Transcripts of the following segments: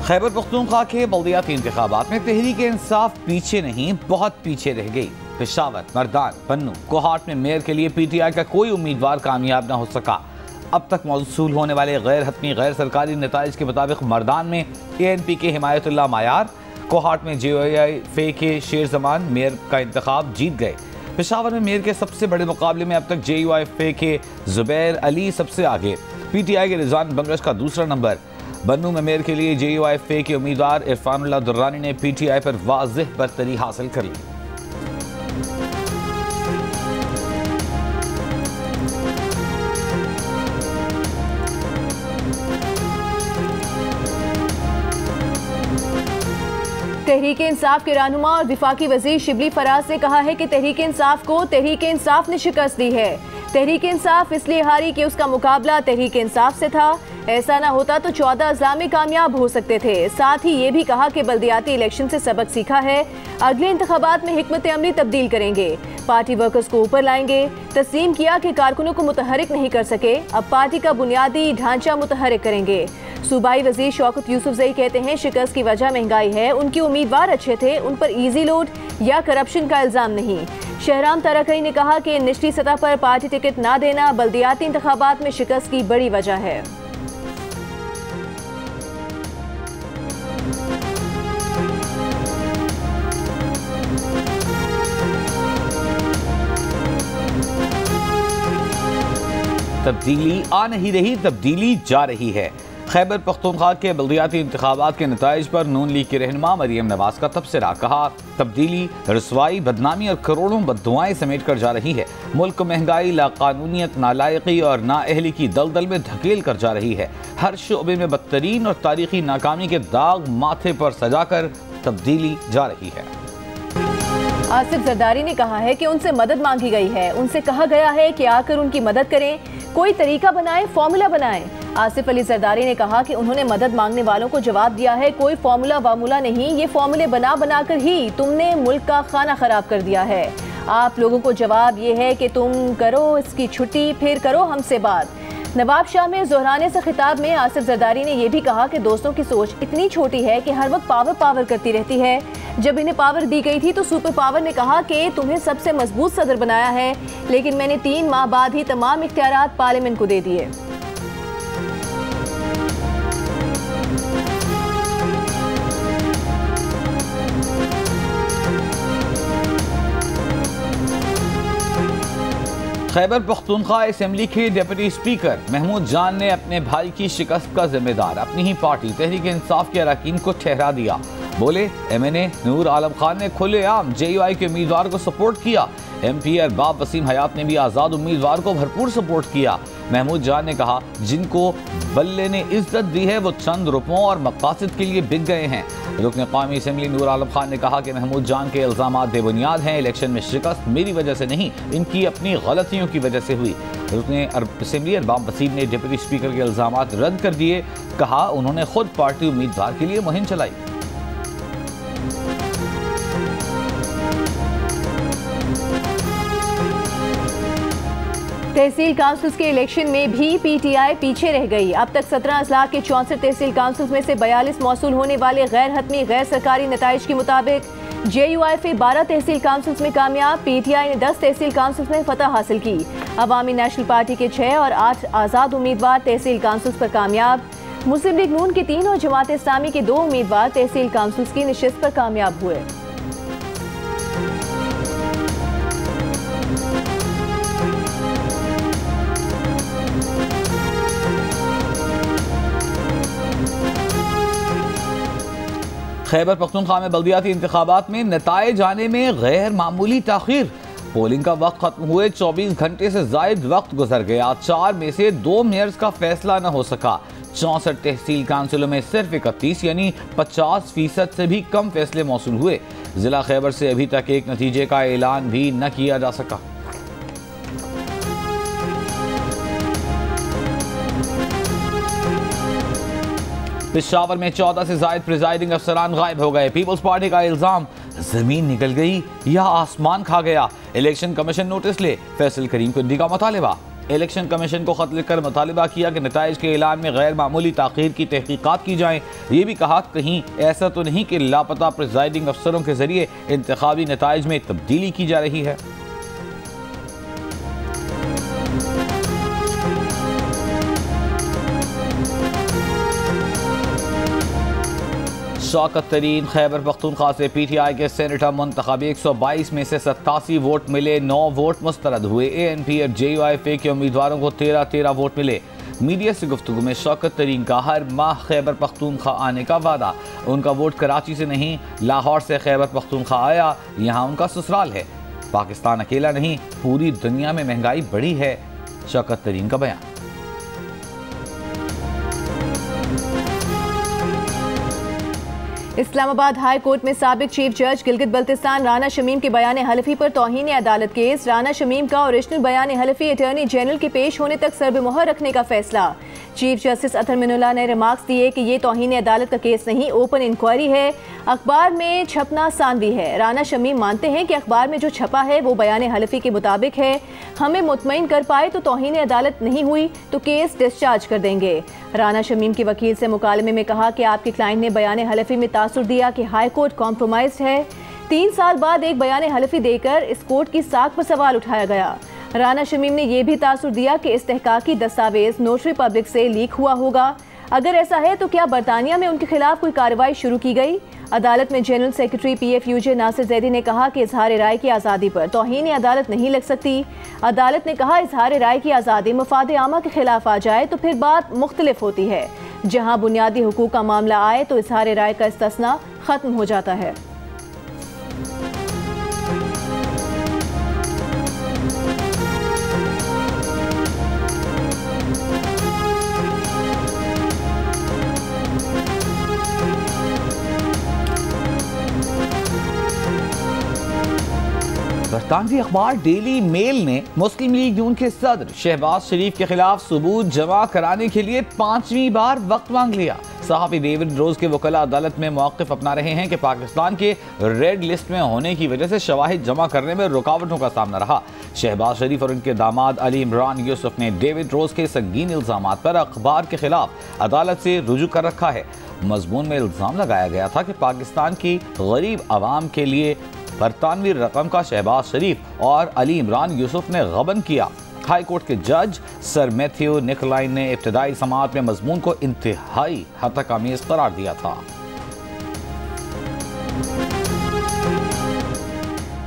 खैबर पख्तूनख्वा के बल्दियाती इंतखाबात में तहरीक इंसाफ पीछे नहीं, बहुत पीछे रह गई। पेशावर, मर्दान, पन्नू, कोहाट में मेयर के लिए PTI का कोई उम्मीदवार कामयाब न हो सका। अब तक मौसूल होने वाले गैर हतमी गैर सरकारी नताइज के मुताबिक मर्दान में ANP के हिमायतुल्लाह मायार, कोहाट में JOI के शेर जमान मेयर का इंतखाब जीत गए। पेशावर में मेयर के सबसे बड़े मुकाबले में अब तक JOI के जुबैर अली सबसे आगे, PTI के रिजवान बंगश का दूसरा नंबर। बन्नू में मेयर के लिए JOI के उम्मीदवार इरफानुल्लाह दुर्रानी ने PTI पर वाज़ेह बरतरी हासिल कर ली। तहरीक इंसाफ के रहनुमा और विफाकी वजीर शिबली फराज ने कहा है कि तहरीक इंसाफ को तहरीक इंसाफ ने शिकस्त दी है। तहरीक इंसाफ इसलिए हारी कि उसका मुकाबला तहरीक इंसाफ से था। ऐसा ना होता तो 14 अज़लाम में कामयाब हो सकते थे। साथ ही ये भी कहा कि बल्दियाती इलेक्शन से सबक सीखा है, अगले इंतखाबात में हिकमत अमली तब्दील करेंगे, पार्टी वर्कर्स को ऊपर लाएंगे। तस्लीम किया कि कारकुनों को मुतहरिक नहीं कर सके, अब पार्टी का बुनियादी ढांचा मुतहरिक करेंगे। सूबाई वजीर शौकत यूसुफजई कहते हैं शिकस्त की वजह महंगाई है, उनके उम्मीदवार अच्छे थे, उन पर ईजी लोड या करप्शन का इल्जाम नहीं। शहराम ताराकई ने कहा कि निचली सतह पर पार्टी टिकट ना देना बल्दियाती इंतखाबात में शिकस्त की बड़ी वजह है। तब्दीली आ नहीं रही, तब्दीली जा रही है। खैबर पख्तूनख्वा के बल्दियाती इंतखाबात के नताइज पर नून लीग की रहनुमा मरियम नवाज का तबसरा। कहा, तब्दीली रसवाई, बदनामी और करोड़ों बद्दुआएं समेट कर जा रही है। मुल्क को महंगाई, लाकानूनियत, नालायकी और नाअहली की दलदल में धकेल कर जा रही है। हर शोबे में बदतरीन और तारीखी नाकामी के दाग माथे पर सजाकर तब्दीली जा रही है। आसिफ जरदारी ने कहा है कि उनसे मदद मांगी गई है, उनसे कहा गया है कि आकर उनकी मदद करें, कोई तरीका बनाएं, फॉर्मूला बनाएं। आसिफ अली जरदारी ने कहा कि उन्होंने मदद मांगने वालों को जवाब दिया है, कोई फॉर्मूला वामूला नहीं, ये फॉर्मूले बना बना कर ही तुमने मुल्क का खाना खराब कर दिया है। आप लोगों को जवाब ये है कि तुम करो इसकी छुट्टी, फिर करो हमसे बात। नवाब शाह में जोहराने से खिताब में आसिफ जरदारी ने यह भी कहा कि दोस्तों की सोच इतनी छोटी है कि हर वक्त पावर पावर करती रहती है। जब इन्हें पावर दी गई थी तो सुपर पावर ने कहा कि तुम्हें सबसे मजबूत सदर बनाया है, लेकिन मैंने 3 माह बाद ही तमाम इख्तियारात पार्लियामेंट को दे दिए। खैबर पख्तूनख्वा असेंबली के डिप्टी स्पीकर महमूद जान ने अपने भाई की शिकस्त का जिम्मेदार अपनी ही पार्टी तहरीक इंसाफ के अरकान को ठहरा दिया। बोले, MNA नूर आलम खान ने खुलेआम JOI के उम्मीदवार को सपोर्ट किया। MP अरबाब वसीम हयात ने भी आज़ाद उम्मीदवार को भरपूर सपोर्ट किया। महमूद जान ने कहा, जिनको बल्ले ने इज्जत दी है वो चंद रुपयों और मकासद के लिए बिक गए हैं। रुकन कौमी असेंबली नूर आलम खान ने कहा कि महमूद जान के इल्ज़ामात बेबुनियाद हैं। इलेक्शन में शिकस्त मेरी वजह से नहीं, इनकी अपनी गलतियों की वजह से हुई। रुकन असेंबली अरबाब वसीम ने डिप्टी स्पीकर के इल्ज़ामात रद्द कर दिए। कहा, उन्होंने खुद पार्टी उम्मीदवार के लिए मुहिम चलाई। तहसील काउंसिल्स के इलेक्शन में भी PTI पीछे रह गई। अब तक 17 अजला के 64 तहसील काउंसिल्स में से 42 मौसूल होने वाले गैर हतमी गैर सरकारी नताइज के मुताबिक JOI 12 तहसील काउंसिल्स में कामयाब, PTI ने 10 तहसील काउंसिल्स में फतह हासिल की। अवामी नेशनल पार्टी के 6 और 8 आज़ाद उम्मीदवार तहसील काउंसिल्स पर कामयाब। मुस्लिम लीग नून के 3 और जमात इस्लामी के 2 उम्मीदवार तहसील काउंसिल्स की नशिस्त पर कामयाब हुए। खैबर पख्तूनख्वा में बल्दियाती इंतखाबात में नताइज आने में गैर मामूली ताखीर। पोलिंग का वक्त खत्म हुए 24 घंटे से जायद वक्त गुजर गया। 4 में से 2 मेयर्स का फैसला न हो सका। 64 तहसील काउंसिलों में सिर्फ 31 यानी 50% से भी कम फैसले मौसूल हुए। जिला खैबर से अभी तक एक नतीजे का ऐलान भी न किया जा सका। पेशावर में 14 से जायद प्रिजाइडिंग अफसरान गायब हो गए। पीपल्स पार्टी का इल्जाम, जमीन निकल गई या आसमान खा गया। इलेक्शन कमीशन नोटिस ले, फैसल करीम कुंडी का मुतालिबा। इलेक्शन कमीशन को खत लिखकर मुतालिबा किया कि नताइज के ऐलान में गैर मामूली ताख़ीर की तहकीकात की जाएँ। ये भी कहा कहीं ऐसा तो नहीं कि लापता प्रिजाइडिंग अफसरों के जरिए इंतखाबी नताइज में तब्दीली की जा रही है। शौकत तरीन खैबर पख्तूनख्वा से PTI के सेनेटर मुंतखब 122 में से 87 वोट मिले, 9 वोट मुस्तरद हुए। ANP और JUIF के उम्मीदवारों को 13 वोट मिले। मीडिया से गुफ्तगू में शौकत तरीन का हर माह खैबर पख्तूनख्वा आने का वादा। उनका वोट कराची से नहीं लाहौर से खैबर पख्तूनख्वा आया, यहाँ उनका ससुराल है। पाकिस्तान अकेला नहीं, पूरी दुनिया में महंगाई बढ़ी है, शौकत तरीन का बयान। इस्लामाबाद हाई कोर्ट में साबिक चीफ जज गिलगित बल्तिस्तान राना शमीम के बयान हलफी पर तौहीन अदालत केस। राना शमीम का ओरिजिनल बयान हलफी अटॉर्नी जनरल के पेश होने तक सरबेमोहर रखने का फैसला। चीफ जस्टिस अतहर मिनुल्लाह ने रिमार्क्स दिए कि ये तौहीन अदालत का केस नहीं, ओपन इंक्वायरी है, अखबार में छपना सांवी है। राना शमीम मानते हैं कि अखबार में जो छपा है वो बयान हलफी के मुताबिक है। हमें मुतमईन कर पाए तो तौहीन अदालत नहीं हुई तो केस डिस्चार्ज कर देंगे। राना शमीम के वकील से मुकालमे में कहा कि आपके क्लाइंट ने बयान हलफी में तासुर दिया कि हाई कोर्ट कॉम्प्रोमाइज्ड है। 3 साल बाद एक बयान हलफी देकर इस कोर्ट की साख पर सवाल उठाया गया। राना शमीम ने यह भी तासुर दिया कि इस्तेहकाकी दस्तावेज नोटरी पब्लिक से लीक हुआ होगा। अगर ऐसा है तो क्या बरतानिया में उनके खिलाफ कोई कार्रवाई शुरू की गई? अदालत में general secretary PFUJ Nasir Zaidi ने कहा कि इजहार राय की आज़ादी पर तौहीन अदालत नहीं लग सकती। अदालत ने कहा इजहार राय की आज़ादी मफाद आमा के खिलाफ आ जाए तो फिर बात मुख्तलिफ होती है। जहां बुनियादी हुकूक का मामला आए तो इजहार राय का इस्तिस्ना खत्म हो जाता है। बरतानवी अखबार डेली मेल ने मुस्लिम लीग नून के सदर शहबाज शरीफ के खिलाफ सबूत जमा कराने के लिए 5वीं बार वक्त मांग लिया। सहाफ़ी डेविड रोज के वकला अदालत में मौक़िफ़ अपना रहे हैं कि पाकिस्तान के रेड लिस्ट में होने की वजह से शवाहिद जमा करने में रुकावटों का सामना रहा। शहबाज शरीफ और उनके दामाद अली इमरान यूसुफ ने डेविड रोज के संगीन इल्ज़ामात पर अखबार के खिलाफ अदालत से रुजू कर रखा है। मज़मून में इल्ज़ाम लगाया गया था कि पाकिस्तान की गरीब आवाम के लिए बरतानवी रकम का शहबाज शरीफ और अली इमरान यूसुफ ने गबन किया। हाई कोर्ट के जज सर मैथ्यू निकोलाइन ने इब्तदाई समाअत में मजमून को इंतहाई हतक-आमीज़ करार दिया था।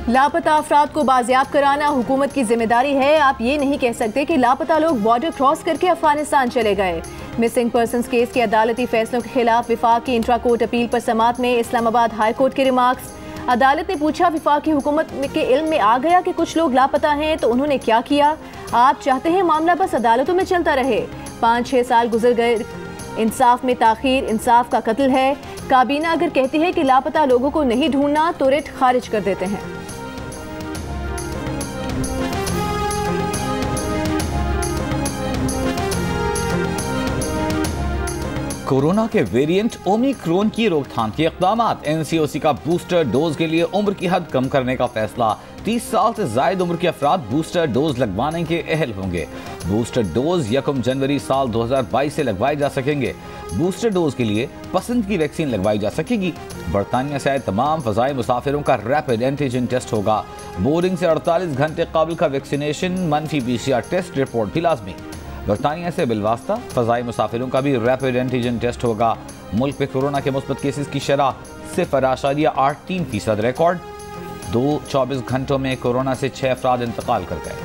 लापता अफराद को बाजियाब कराना हुकूमत की जिम्मेदारी है। आप ये नहीं कह सकते कि लापता लोग बॉर्डर क्रॉस करके अफगानिस्तान चले गए। मिसिंग पर्सनस केस के अदालती फैसलों के खिलाफ विफाक की इंट्रा कोर्ट अपील पर समाअत में इस्लामाबाद हाई कोर्ट के रिमार्क्स। अदालत ने पूछा विफाकी हुकूमत के इल्म में आ गया कि कुछ लोग लापता हैं तो उन्होंने क्या किया? आप चाहते हैं मामला बस अदालतों में चलता रहे? 5-6 साल गुजर गए, इंसाफ में ताखीर इंसाफ का कत्ल है। काबीना अगर कहती है कि लापता लोगों को नहीं ढूंढना तो रिट खारिज कर देते हैं। कोरोना के वेरिएंट ओमिक्रॉन की रोकथाम के इक़दामात। NCOC का बूस्टर डोज के लिए उम्र की हद कम करने का फैसला। 30 साल से जायद उम्र के अफराद बूस्टर डोज लगवाने के अहल होंगे। बूस्टर डोज 1 जनवरी साल 2022 से लगवाए जा सकेंगे। बूस्टर डोज के लिए पसंद की वैक्सीन लगवाई जा सकेगी। बरतानिया से आए तमाम फ़ज़ाई मुसाफिरों का रैपिड एंटीजन टेस्ट होगा। बोर्डिंग से 48 घंटे कबल का वैक्सीनेशन, मनफी PCR टेस्ट रिपोर्ट भी लाजमी। बरतानिया से बिलवास्ता फ़ज़ाई मुसाफिरों का भी रैपिड एंटीजन टेस्ट होगा। मुल्क में कोरोना के मुस्बत केसेस की शरह 0.83% रिकॉर्ड। 24 घंटों में कोरोना से 6 अफराद इंतकाल कर गए।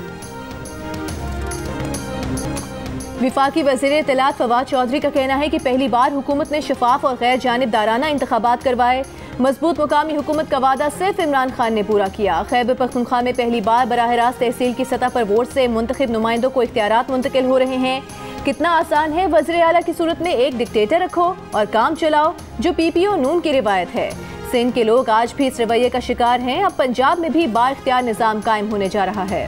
विफाकी वज़ीर इत्तलात फवाद चौधरी का कहना है कि पहली बार हुकूमत ने शफाफ और गैर जानिबदाराना इंतखाबात करवाए। मजबूत मुकामी हुकूमत का वादा सिर्फ इमरान खान ने पूरा किया। खैबर पख्तूनख्वा में पहली बार बराह रास्त तहसील की सतह पर वोट से मुंतखब नुमाइंदों को इख्तियारात मुंतकिल हो रहे हैं। कितना आसान है वज़ीर आला की सूरत में एक डिक्टेटर रखो और काम चलाओ, जो PPO नून की रिवायत है। सिंध के लोग आज भी इस रवैये का शिकार हैं। अब पंजाब में भी बाइख्तियार निज़ाम कायम होने जा रहा है।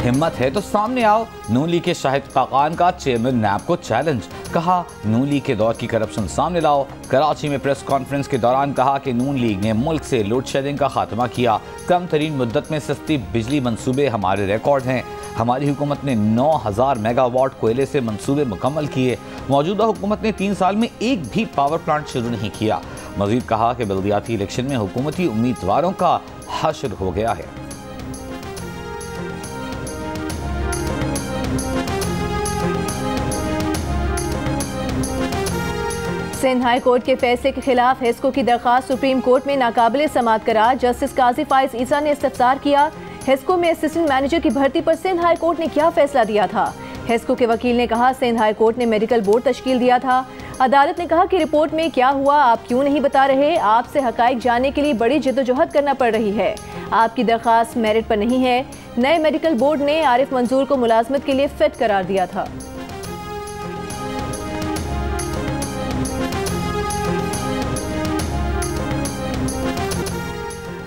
हिम्मत है तो सामने आओ। नून लीग के शाहिद खाकान का चेयरमैन नैब को चैलेंज, कहा नून लीग के दौर की करप्शन सामने लाओ। कराची में प्रेस कॉन्फ्रेंस के दौरान कहा कि नून लीग ने मुल्क से लोड शेडिंग का खात्मा किया। कम तरीन मुद्दत में सस्ती बिजली मंसूबे हमारे रिकॉर्ड हैं। हमारी हुकूमत ने 9000 मेगावाट कोयले से मंसूबे मुकम्मल किए। मौजूदा हुकूमत ने 3 साल में एक भी पावर प्लांट शुरू नहीं किया। मजीद कहा कि बल्दियाती इलेक्शन में हुकूमती उम्मीदवारों का हश्र हो गया है। सिंध हाई कोर्ट के फैसले के खिलाफ हेस्को की दरखास्त सुप्रीम कोर्ट में नाकाबिले समाअत करार। जस्टिस काजी फाइज ईसा ने इस्तफसार किया, हेस्को में असिस्टेंट मैनेजर की भर्ती पर सिंध हाई कोर्ट ने क्या फैसला दिया था। हेस्को के वकील ने कहा सिंध हाई कोर्ट ने मेडिकल बोर्ड तश्कील दिया था। अदालत ने कहा कि रिपोर्ट में क्या हुआ आप क्यों नहीं बता रहे, आपसे हकाइक जानने के लिए बड़ी जद्दोजहद करना पड़ रही है। आपकी दरखास्त मेरिट पर नहीं है। नए मेडिकल बोर्ड ने आरिफ मंजूर को मुलाजमत के लिए फिट करार दिया था।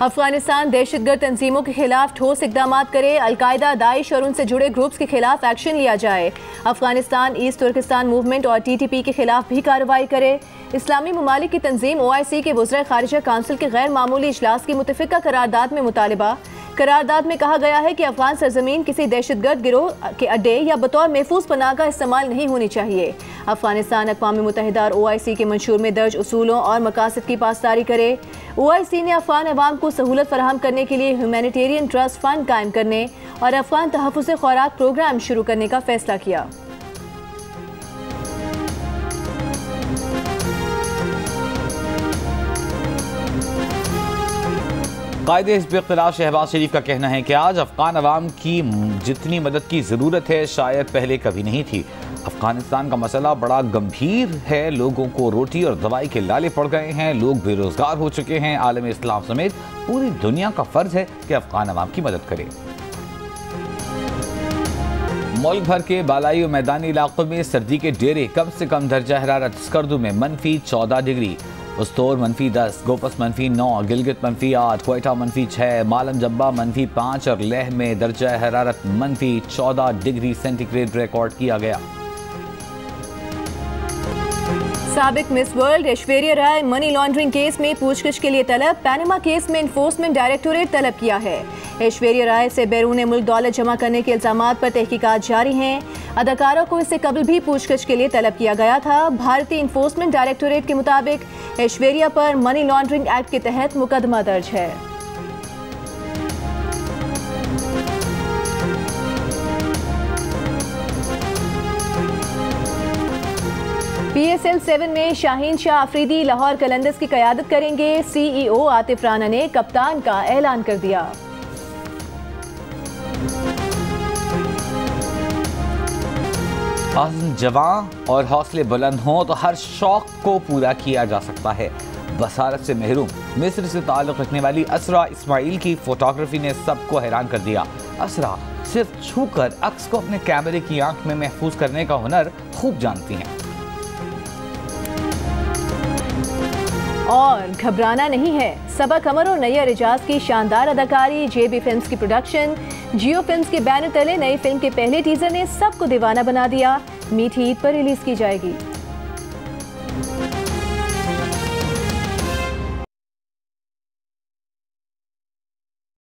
अफगानिस्तान दहशतगर्द तंजीमों के खिलाफ ठोस इकदाम करे। अलकायदा, दाइश और उनसे जुड़े ग्रुप्स के खिलाफ एक्शन लिया जाए। अफगानिस्तान ईस्ट तुर्किस्तान मूवमेंट और TTP के खिलाफ भी कार्रवाई करे। इस्लामी ममालिक की तंजीम OIC के वज़ीर ख़ारिजा काउंसिल के गैर मामूली इजलास की मुतफ़िका करारदाद में मुतालिबा। करारदाद में कहा गया है कि अफगान सरजमीन किसी दहशतगर्द गिरोह के अड्डे या बतौर महफूज पनाह का इस्तेमाल नहीं होनी चाहिए। अफगानिस्तान अक़वाम मुत्तहिदा और OIC के मंशूर में दर्ज उसूलों और मकासद की पासदारी करे। OIC ने अफगान अवाम को सहूलत फराहम करने के लिए ह्यूमैनिटेरियन ट्रस्ट फंड कायम करने और अफगान तहफ़्फ़ुज़ खुराक प्रोग्राम शुरू करने का फैसला किया। कायदे हिज़्ब इख्तिलाफ शहबाज शरीफ का कहना है कि आज अफगान अवाम की जितनी मदद की ज़रूरत है शायद पहले कभी नहीं थी। अफगानिस्तान का मसला बड़ा गंभीर है। लोगों को रोटी और दवाई के लाले पड़ गए हैं। लोग बेरोजगार हो चुके हैं। आलम इस्लाम समेत पूरी दुनिया का फर्ज है कि अफगान अवाम की मदद करे। मुल्क भर के बालाई और मैदानी इलाकों में सर्दी के डेरे। कम से कम दर्जा हरारत स्कर्दू में -14 डिग्री, उस्तोर -10, गोपस -9, गिलगित -8, क्वेटा -6, मालम जब्बा -5 और लेह में दर्जा हरारत -14 डिग्री सेंटीग्रेड रिकॉर्ड किया गया। साबिक miss world Aishwarya Rai money laundering case में पूछताछ के लिए तलब। पैनामा केस में इन्फोर्समेंट डायरेक्टोरेट तलब किया है। ऐश्वर्या राय से बैरून मुल्क दौलत जमा करने के इल्जामात पर तहकीकात जारी हैं। अदाकारा को इससे कबल भी पूछताछ के लिए तलब किया गया था। भारतीय इन्फोर्समेंट डायरेक्टोरेट के मुताबिक ऐश्वर्या पर मनी लॉन्ड्रिंग एक्ट के तहत मुकदमा दर्ज है। PSL 7 में शाहीन शाह अफरीदी लाहौर कलंदर्स की क़यादत करेंगे। CEO आतिफ राना ने कप्तान का ऐलान कर दिया। आज़म जवां और हौसले बुलंद हों तो हर शौक को पूरा किया जा सकता है। बसारत से महरूम मिस्र से ताल्लुक़ रखने वाली असरा इस्माइल की फोटोग्राफी ने सबको हैरान कर दिया। असरा सिर्फ छूकर अक्स को अपने कैमरे की आंख में महफूज करने का हुनर खूब जानती हैं। और घबराना नहीं है। सबा कमर और नैयर एजाज की शानदार अदाकारी। JB फिल्म्स की प्रोडक्शन, जियो फिल्म्स के बैनर तले नई फिल्म के पहले टीजर ने सबको दीवाना बना दिया। मीठी ईद पर रिलीज की जाएगी।